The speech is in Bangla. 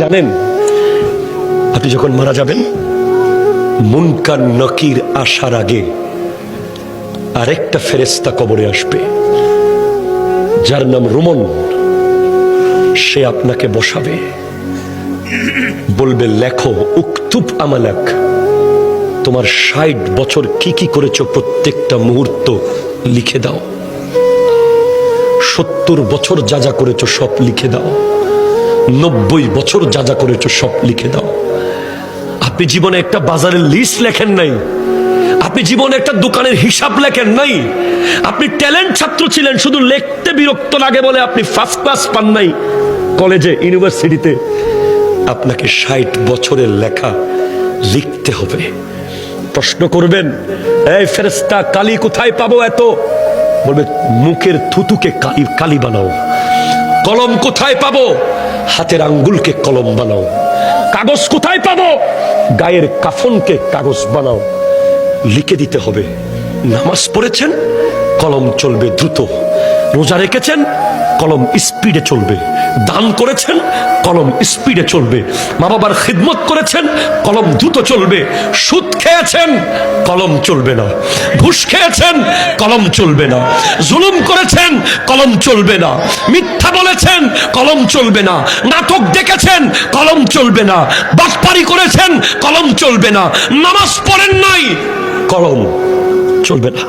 জানেন আপনি যখন মারা যাবেন মুনকার নকির আসার আগে আরেকটা ফেরেশতা কবরে আসবে, যার নাম রুমন। সে আপনাকে বসাবে, বলবে লেখো, উকতুব আমালাক, তোমার ৬০ বছর কি কি করেছো প্রত্যেকটা মুহূর্ত লিখে দাও। ৭০ বছর যা যা করেছো সব লিখে দাও। ৯০ বছর যা যা করেছো সব লিখে দাও। আপনি জীবনে একটা বাজারের লিস্ট লেখেন নাই, আপনি জীবনে একটা দোকানের হিসাব লেখেন নাই, আপনি ট্যালেন্ট ছাত্র ছিলেন, শুধু লিখতে বিরক্ত লাগে বলে আপনি ফার্স্ট ক্লাস পান নাই কলেজে, ইউনিভার্সিটিতে। আপনাকে ৬০ বছরের লেখা লিখতে হবে। প্রশ্ন করবেন, এই ফেরেশতা কালি কোথায় পাবো এত? বলবে মুখের থুতুকে কালি বানাও। কলম কোথায় পাবো? হাতের আঙ্গুলকে কলম বানাও। কাগজ কোথায় পাবো? গায়ের কাফনকে কাগজ বানাও। লিখে দিতে হবে। নামাজ পড়েছেন, কলম চলবে দ্রুত। রোজা রেখেছেন, কলম স্পিডে চলবে। দান করেছেন, কলম স্পিডে চলবে। মা বাবার খিদমত করেছেন, কলম দ্রুত চলবে। সুদ খেয়েছেন, কলম চলবে না। ঘুষ খেয়েছেন, কলম চলবে না। জুলুম করেছেন, কলম চলবে না। মিথ্যা বলেছেন, কলম চলবে না। নাটক দেখেছেন, কলম চলবে না। বাটপারি করেছেন, কলম চলবে না। নামাজ পড়েন নাই, কলম চলবে না।